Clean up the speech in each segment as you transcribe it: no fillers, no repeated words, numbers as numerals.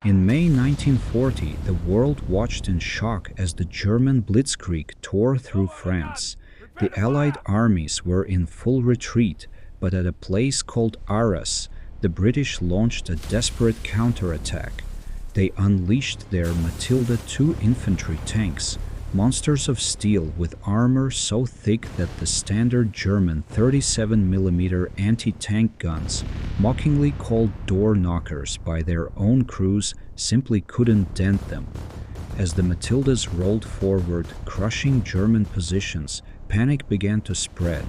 In May 1940, the world watched in shock as the German blitzkrieg tore through France. The Allied armies were in full retreat, but at a place called Arras, the British launched a desperate counterattack. They unleashed their Matilda II infantry tanks, monsters of steel with armor so thick that the standard German 37 mm anti-tank guns, mockingly called door knockers by their own crews, simply couldn't dent them. As the Matildas rolled forward, crushing German positions, panic began to spread.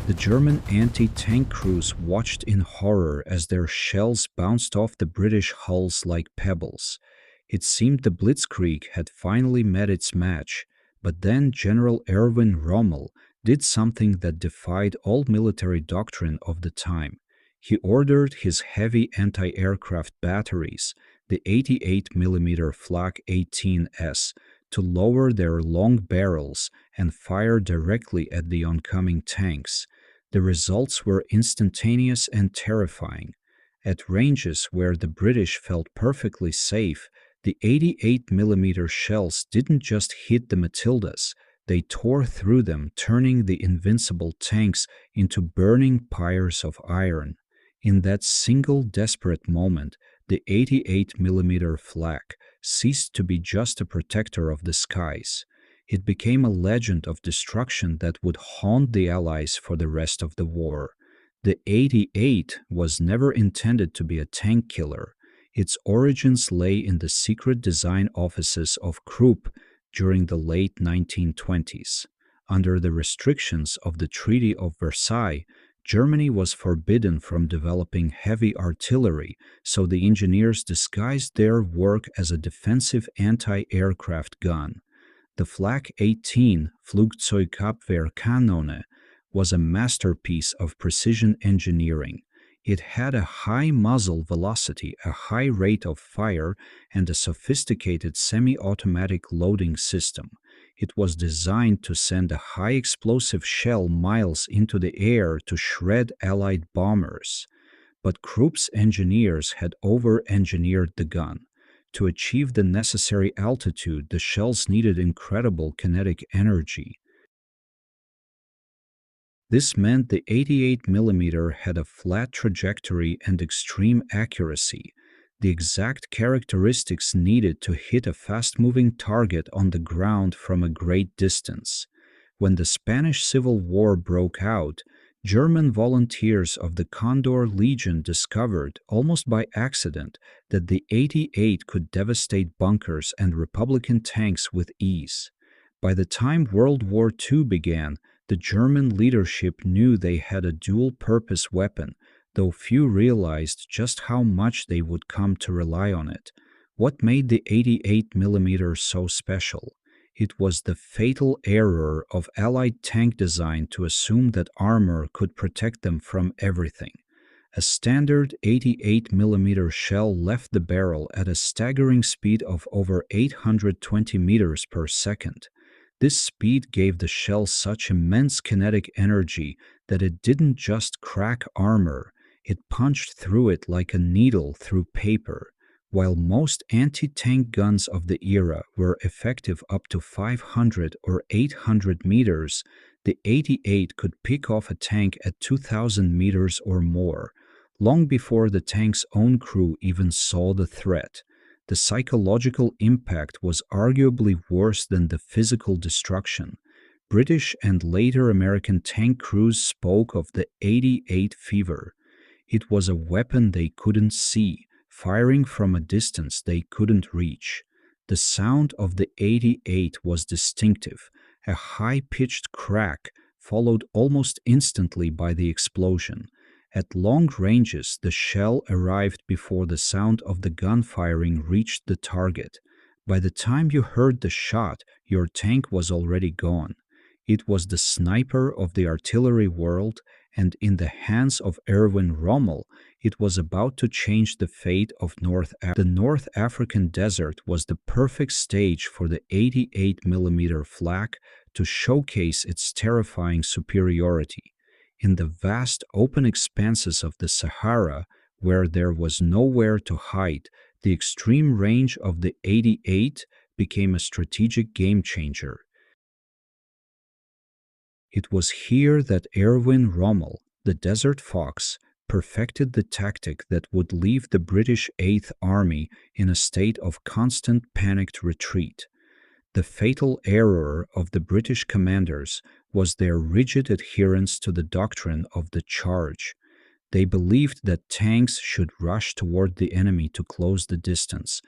The German anti-tank crews watched in horror as their shells bounced off the British hulls like pebbles. It seemed the blitzkrieg had finally met its match, but then General Erwin Rommel did something that defied all military doctrine of the time. He ordered his heavy anti-aircraft batteries, the 88 mm Flak 18s, to lower their long barrels and fire directly at the oncoming tanks. The results were instantaneous and terrifying. At ranges where the British felt perfectly safe, the 88 mm shells didn't just hit the Matildas, they tore through them, turning the invincible tanks into burning pyres of iron. In that single desperate moment, the 88 mm Flak ceased to be just a protector of the skies. It became a legend of destruction that would haunt the Allies for the rest of the war. The 88 was never intended to be a tank killer. Its origins lay in the secret design offices of Krupp during the late 1920s. Under the restrictions of the Treaty of Versailles, Germany was forbidden from developing heavy artillery, so the engineers disguised their work as a defensive anti-aircraft gun. The Flak 18 Flugzeugabwehrkanone was a masterpiece of precision engineering. It had a high muzzle velocity, a high rate of fire, and a sophisticated semi-automatic loading system. It was designed to send a high-explosive shell miles into the air to shred Allied bombers. But Krupp's engineers had over-engineered the gun. To achieve the necessary altitude, the shells needed incredible kinetic energy. This meant the 88 mm had a flat trajectory and extreme accuracy, the exact characteristics needed to hit a fast-moving target on the ground from a great distance. When the Spanish Civil War broke out, German volunteers of the Condor Legion discovered, almost by accident, that the 88 could devastate bunkers and Republican tanks with ease. By the time World War II began, the German leadership knew they had a dual-purpose weapon, though few realized just how much they would come to rely on it. What made the 88 mm so special? It was the fatal error of Allied tank design to assume that armor could protect them from everything. A standard 88 mm shell left the barrel at a staggering speed of over 820 meters per second. This speed gave the shell such immense kinetic energy that it didn't just crack armor, it punched through it like a needle through paper. While most anti-tank guns of the era were effective up to 500 or 800 meters, the 88 could pick off a tank at 2,000 meters or more, long before the tank's own crew even saw the threat. The psychological impact was arguably worse than the physical destruction. British and later American tank crews spoke of the 88 fever. It was a weapon they couldn't see, firing from a distance they couldn't reach. The sound of the 88 was distinctive, a high-pitched crack followed almost instantly by the explosion. At long ranges, the shell arrived before the sound of the gun firing reached the target. By the time you heard the shot, your tank was already gone. It was the sniper of the artillery world, and in the hands of Erwin Rommel, it was about to change the fate of North Africa. The North African desert was the perfect stage for the 88 mm Flak to showcase its terrifying superiority. In the vast open expanses of the Sahara, where there was nowhere to hide, The extreme range of the 88 became a strategic game-changer. It was here that Erwin Rommel, the Desert Fox, perfected the tactic that would leave the British Eighth Army in a state of constant panicked retreat. The fatal error of the British commanders was their rigid adherence to the doctrine of the charge. They believed that tanks should rush toward the enemy to close the distance.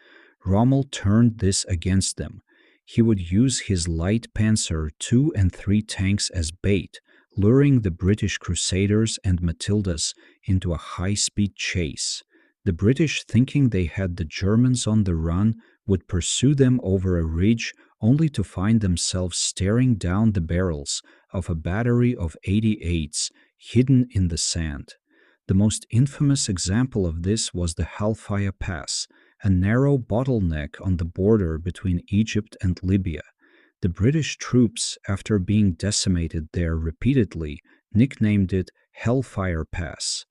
Rommel turned this against them. He would use his light Panzer II and III tanks as bait, luring the British Crusaders and Matildas into a high-speed chase. The British, thinking they had the Germans on the run, would pursue them over a ridge only to find themselves staring down the barrels of a battery of 88s hidden in the sand. The most infamous example of this was the Hellfire Pass, a narrow bottleneck on the border between Egypt and Libya. The British troops, after being decimated there repeatedly, nicknamed it Hellfire Pass.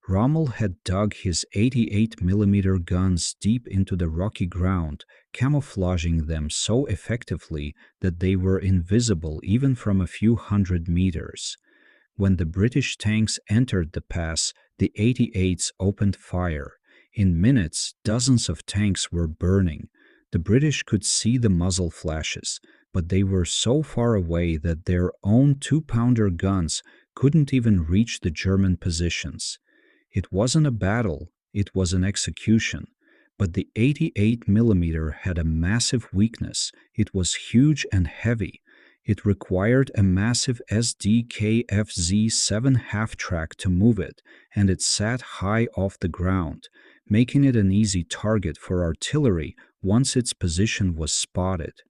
Rommel had dug his 88mm guns deep into the rocky ground, camouflaging them so effectively that they were invisible even from a few hundred meters. When the British tanks entered the pass, the 88s opened fire. In minutes, dozens of tanks were burning. The British could see the muzzle flashes, but they were so far away that their own 2-pounder guns couldn't even reach the German positions. It wasn't a battle, it was an execution. But the 88mm had a massive weakness. It was huge and heavy. It required a massive SDKFZ-7 half-track to move it, and it sat high off the ground, making it an easy target for artillery once its position was spotted.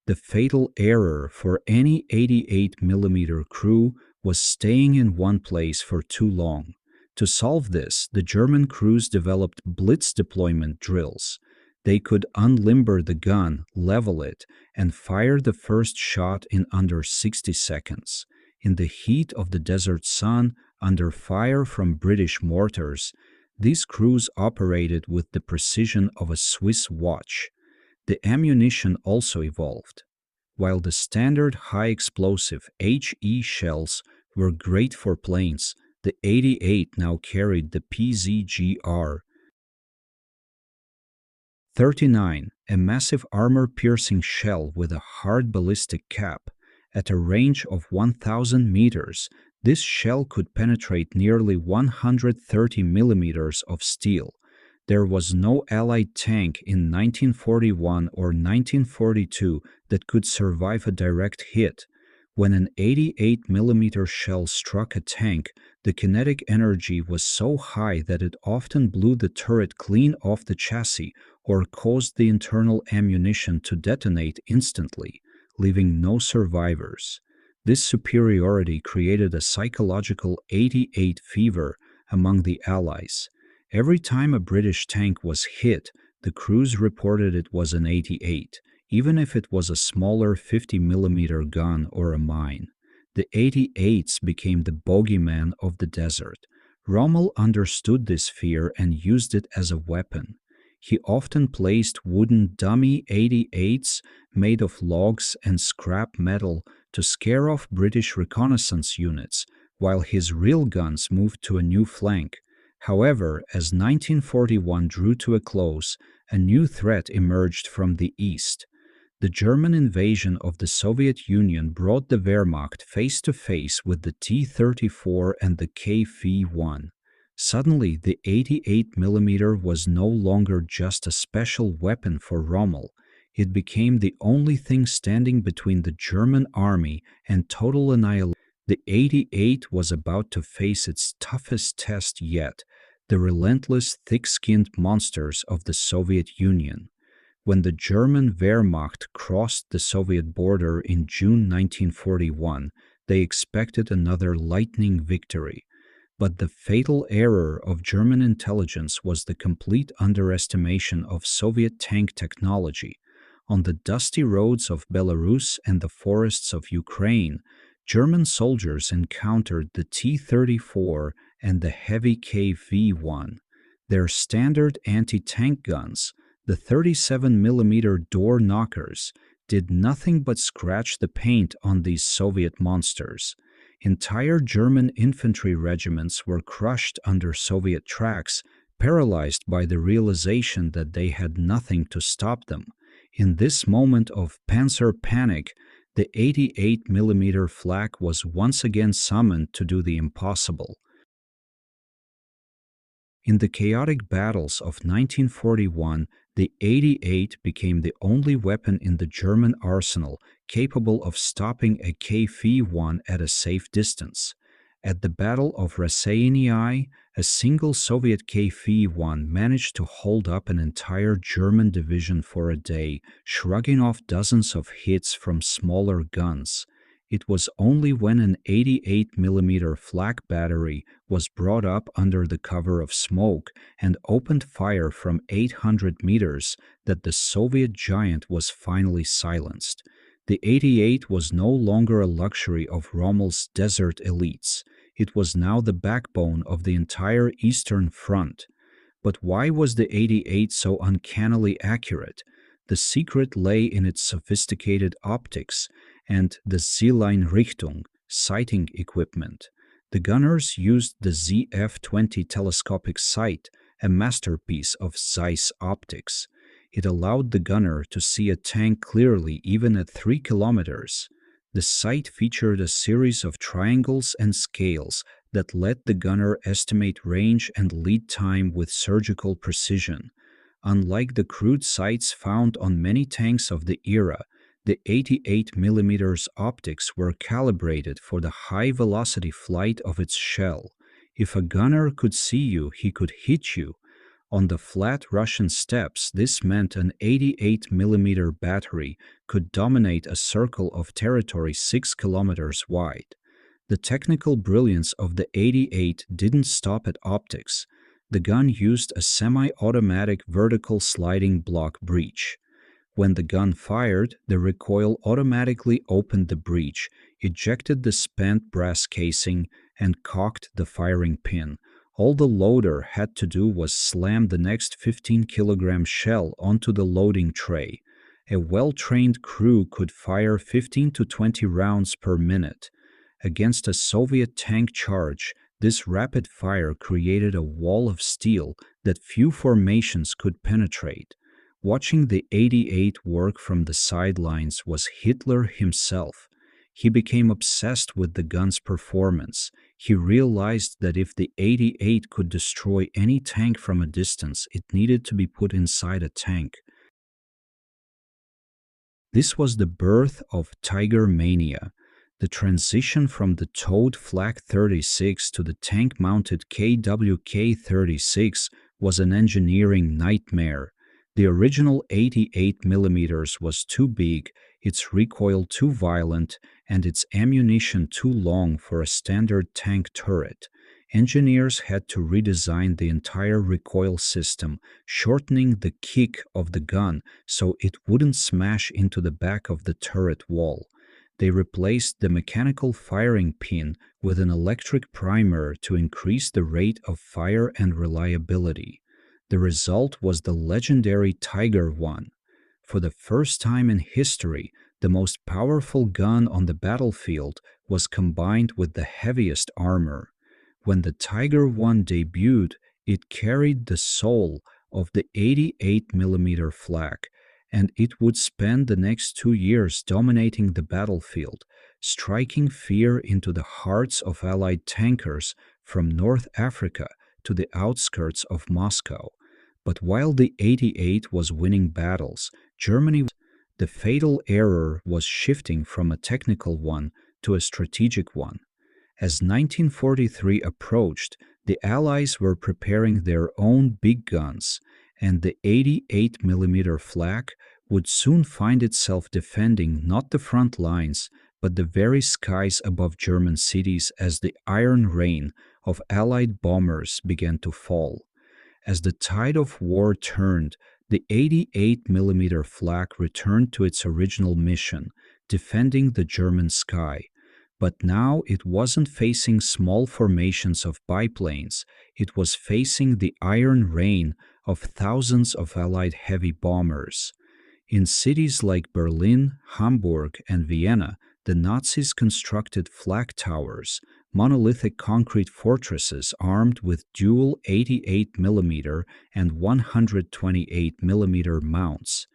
The fatal error for any 88mm crew was staying in one place for too long. To solve this, the German crews developed blitz deployment drills. They could unlimber the gun, level it, and fire the first shot in under 60 seconds. In the heat of the desert sun, under fire from British mortars, these crews operated with the precision of a Swiss watch. The ammunition also evolved. While the standard high-explosive HE shells were great for planes, the 88 now carried the PZGR 39, a massive armor-piercing shell with a hard ballistic cap. At a range of 1,000 meters, this shell could penetrate nearly 130 millimeters of steel. There was no Allied tank in 1941 or 1942 that could survive a direct hit. When an 88mm shell struck a tank, the kinetic energy was so high that it often blew the turret clean off the chassis or caused the internal ammunition to detonate instantly, leaving no survivors. This superiority created a psychological 88 fever among the Allies. Every time a British tank was hit, the crews reported it was an 88, even if it was a smaller 50mm gun or a mine. The 88s became the bogeyman of the desert. Rommel understood this fear and used it as a weapon. He often placed wooden dummy 88s made of logs and scrap metal to scare off British reconnaissance units, while his real guns moved to a new flank. However, as 1941 drew to a close, a new threat emerged from the east. The German invasion of the Soviet Union brought the Wehrmacht face to face with the T-34 and the KV-1. Suddenly, the 88mm was no longer just a special weapon for Rommel. It became the only thing standing between the German army and total annihilation. The 88 was about to face its toughest test yet, the relentless, thick-skinned monsters of the Soviet Union. When the German Wehrmacht crossed the Soviet border in June 1941, they expected another lightning victory. But the fatal error of German intelligence was the complete underestimation of Soviet tank technology. On the dusty roads of Belarus and the forests of Ukraine, German soldiers encountered the T-34 and the heavy KV-1. Their standard anti-tank guns, The 37mm door knockers did nothing but scratch the paint on these Soviet monsters. Entire German infantry regiments were crushed under Soviet tracks, paralyzed by the realization that they had nothing to stop them. In this moment of Panzer panic, the 88mm Flak was once again summoned to do the impossible. In the chaotic battles of 1941, the 88 became the only weapon in the German arsenal capable of stopping a KV-1 at a safe distance. At the Battle of Raseiniai, a single Soviet KV-1 managed to hold up an entire German division for a day, shrugging off dozens of hits from smaller guns. It was only when an 88mm Flak battery was brought up under the cover of smoke and opened fire from 800 meters that the Soviet giant was finally silenced. The 88 was no longer a luxury of Rommel's desert elites. It was now the backbone of the entire Eastern Front. But why was the 88 so uncannily accurate? The secret lay in its sophisticated optics and the Zieleinrichtung sighting equipment. The gunners used the ZF-20 telescopic sight, a masterpiece of Zeiss optics. It allowed the gunner to see a tank clearly even at 3 kilometers. The sight featured a series of triangles and scales that let the gunner estimate range and lead time with surgical precision. Unlike the crude sights found on many tanks of the era, the 88mm optics were calibrated for the high-velocity flight of its shell. If a gunner could see you, he could hit you. On the flat Russian steppes, this meant an 88mm battery could dominate a circle of territory 6 kilometers wide. The technical brilliance of the 88 didn't stop at optics. The gun used a semi-automatic vertical sliding block breech. When the gun fired, the recoil automatically opened the breech, ejected the spent brass casing, and cocked the firing pin. All the loader had to do was slam the next 15-kilogram shell onto the loading tray. A well-trained crew could fire 15 to 20 rounds per minute. Against a Soviet tank charge, this rapid fire created a wall of steel that few formations could penetrate. Watching the 88 work from the sidelines was Hitler himself. He became obsessed with the gun's performance. He realized that if the 88 could destroy any tank from a distance, it needed to be put inside a tank. This was the birth of Tiger Mania. The transition from the towed Flak 36 to the tank-mounted KWK-36 was an engineering nightmare. The original 88mm was too big, its recoil too violent, and its ammunition too long for a standard tank turret. Engineers had to redesign the entire recoil system, shortening the kick of the gun so it wouldn't smash into the back of the turret wall. They replaced the mechanical firing pin with an electric primer to increase the rate of fire and reliability. The result was the legendary Tiger I. For the first time in history, the most powerful gun on the battlefield was combined with the heaviest armor. When the Tiger I debuted, it carried the soul of the 88mm Flak, and it would spend the next 2 years dominating the battlefield, striking fear into the hearts of Allied tankers from North Africa to the outskirts of Moscow. But while the 88 was winning battles, the fatal error was shifting from a technical one to a strategic one. As 1943 approached, the Allies were preparing their own big guns, and the 88mm Flak would soon find itself defending not the front lines, but the very skies above German cities as the iron rain of Allied bombers began to fall. As the tide of war turned, the 88mm Flak returned to its original mission, defending the German sky. But now it wasn't facing small formations of biplanes, it was facing the iron rain of thousands of Allied heavy bombers. In cities like Berlin, Hamburg, and Vienna, the Nazis constructed flak towers, monolithic concrete fortresses armed with dual 88 mm and 128 mm mounts.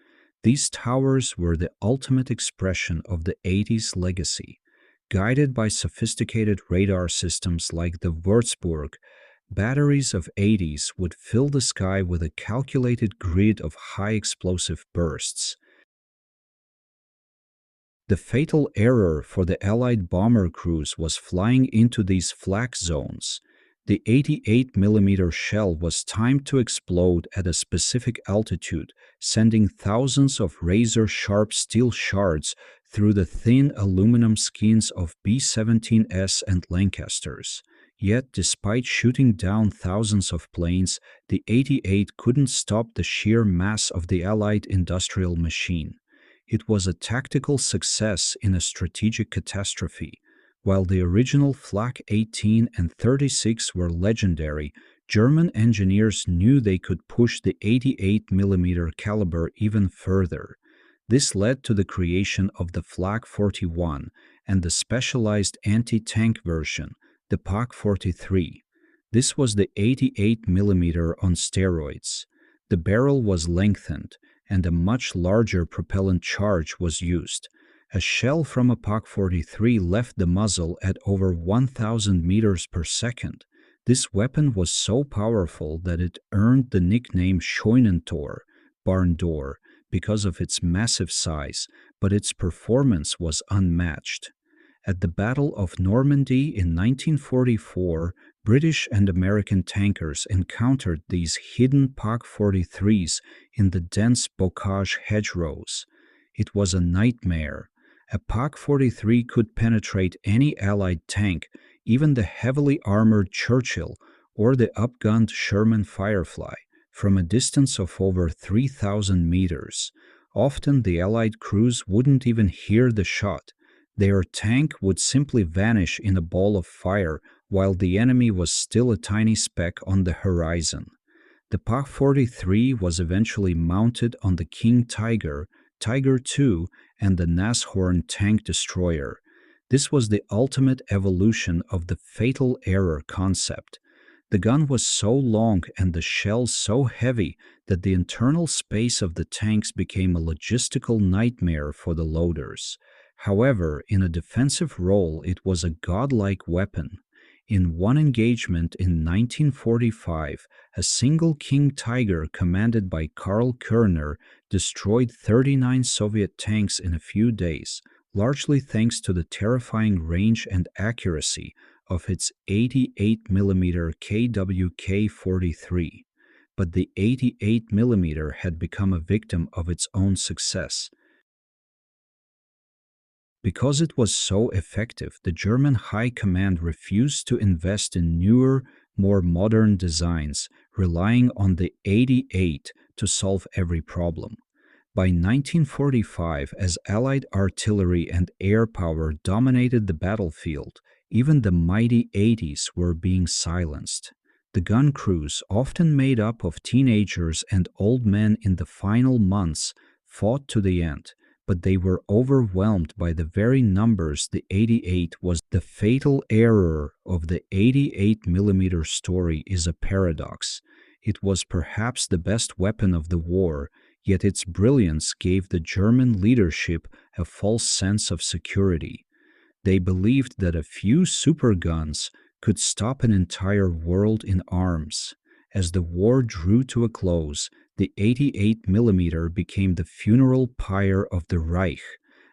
These towers were the ultimate expression of the 80s legacy. Guided by sophisticated radar systems like the Würzburg, batteries of 80s would fill the sky with a calculated grid of high explosive bursts. The fatal error for the Allied bomber crews was flying into these flak zones. The 88 mm shell was timed to explode at a specific altitude, sending thousands of razor-sharp steel shards through the thin aluminum skins of B-17s and Lancasters. Yet, despite shooting down thousands of planes, the 88 couldn't stop the sheer mass of the Allied industrial machine. It was a tactical success in a strategic catastrophe. While the original Flak 18 and 36 were legendary, German engineers knew they could push the 88 mm caliber even further. This led to the creation of the Flak 41 and the specialized anti-tank version, the Pak 43. This was the 88 mm on steroids. The barrel was lengthened, and a much larger propellant charge was used. A shell from a Pak 43 left the muzzle at over 1,000 meters per second. This weapon was so powerful that it earned the nickname Scheunentor, barn door, because of its massive size, but its performance was unmatched. At the Battle of Normandy in 1944, British and American tankers encountered these hidden Pak 43s in the dense bocage hedgerows. It was a nightmare. A Pak 43 could penetrate any Allied tank, even the heavily armored Churchill or the upgunned Sherman Firefly, from a distance of over 3,000 meters. Often the Allied crews wouldn't even hear the shot. Their tank would simply vanish in a ball of fire while the enemy was still a tiny speck on the horizon. The Pak 43 was eventually mounted on the King Tiger, Tiger II, and the Nashorn tank destroyer. This was the ultimate evolution of the fatal error concept. The gun was so long and the shells so heavy that the internal space of the tanks became a logistical nightmare for the loaders. However, in a defensive role, it was a godlike weapon. In one engagement in 1945, a single King Tiger commanded by Karl Körner destroyed 39 Soviet tanks in a few days, largely thanks to the terrifying range and accuracy of its 88mm KWK-43. But the 88mm had become a victim of its own success. Because it was so effective, the German High Command refused to invest in newer, more modern designs, relying on the 88 to solve every problem. By 1945, as Allied artillery and air power dominated the battlefield, even the mighty 80s were being silenced. The gun crews, often made up of teenagers and old men in the final months, fought to the end, but they were overwhelmed by the very numbers. The 88 was the fatal error of the 88mm story is a paradox. It was perhaps the best weapon of the war, yet its brilliance gave the German leadership a false sense of security. They believed that a few superguns could stop an entire world in arms. As the war drew to a close, the 88mm became the funeral pyre of the Reich,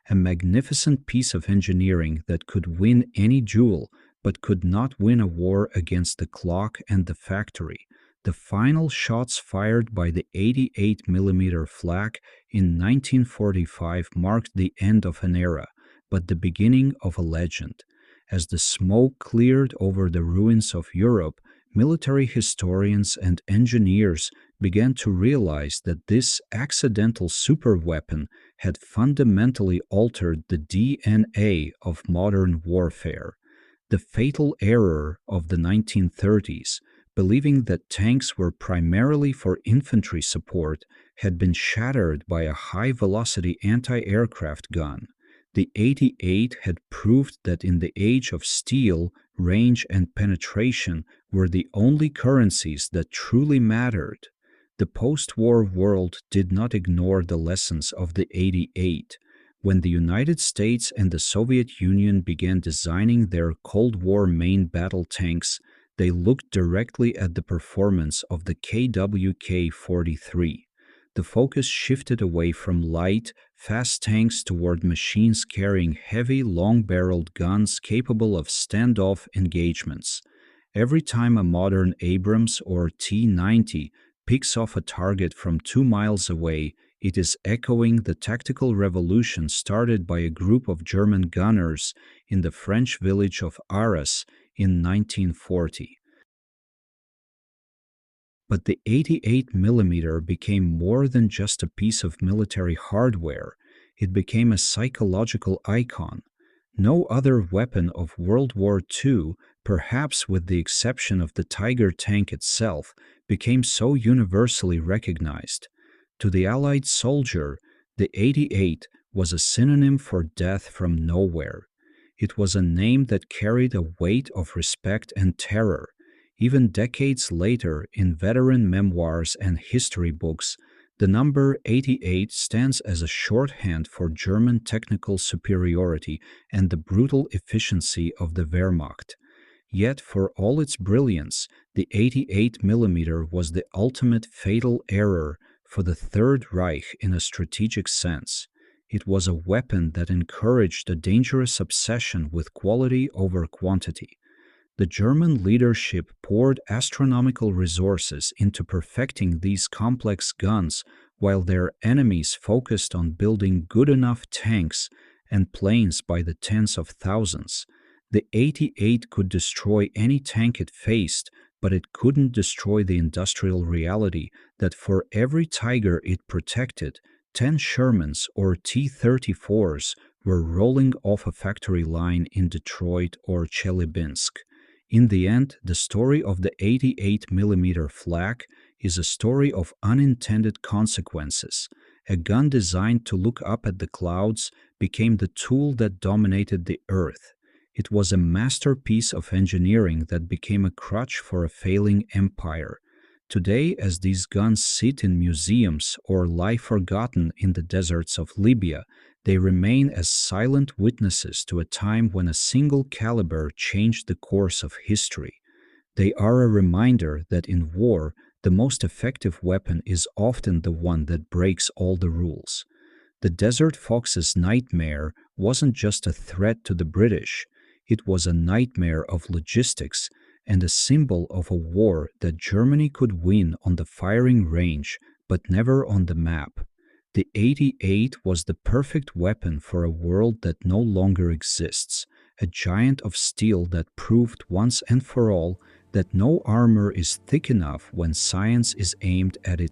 a magnificent piece of engineering that could win any duel, but could not win a war against the clock and the factory. The final shots fired by the 88mm Flak in 1945 marked the end of an era, but the beginning of a legend. As the smoke cleared over the ruins of Europe, military historians and engineers began to realize that this accidental superweapon had fundamentally altered the DNA of modern warfare. The fatal error of the 1930s, believing that tanks were primarily for infantry support, had been shattered by a high-velocity anti-aircraft gun. The 88 had proved that in the age of steel, range and penetration were the only currencies that truly mattered. The post-war world did not ignore the lessons of the 88. When the United States and the Soviet Union began designing their Cold War main battle tanks, they looked directly at the performance of the KWK-43. The focus shifted away from light, fast tanks toward machines carrying heavy, long-barreled guns capable of standoff engagements. Every time a modern Abrams or T-90 picks off a target from 2 miles away, it is echoing the tactical revolution started by a group of German gunners in the French village of Arras in 1940. But the 88mm became more than just a piece of military hardware. It became a psychological icon. No other weapon of World War II, perhaps with the exception of the Tiger tank itself, became so universally recognized. To the Allied soldier, the 88 was a synonym for death from nowhere. It was a name that carried a weight of respect and terror. Even decades later, in veteran memoirs and history books, the number 88 stands as a shorthand for German technical superiority and the brutal efficiency of the Wehrmacht. Yet, for all its brilliance, the 88mm was the ultimate fatal error for the Third Reich in a strategic sense. It was a weapon that encouraged a dangerous obsession with quality over quantity. The German leadership poured astronomical resources into perfecting these complex guns, while their enemies focused on building good enough tanks and planes by the tens of thousands. The 88 could destroy any tank it faced, but it couldn't destroy the industrial reality that for every Tiger it protected, 10 Shermans or T-34s were rolling off a factory line in Detroit or Chelyabinsk. In the end, the story of the 88mm Flak is a story of unintended consequences. A gun designed to look up at the clouds became the tool that dominated the earth. It was a masterpiece of engineering that became a crutch for a failing empire. Today, as these guns sit in museums or lie forgotten in the deserts of Libya, they remain as silent witnesses to a time when a single caliber changed the course of history. They are a reminder that in war, the most effective weapon is often the one that breaks all the rules. The Desert Fox's nightmare wasn't just a threat to the British, it was a nightmare of logistics and a symbol of a war that Germany could win on the firing range but never on the map. The 88 was the perfect weapon for a world that no longer exists, a giant of steel that proved once and for all that no armor is thick enough when science is aimed at it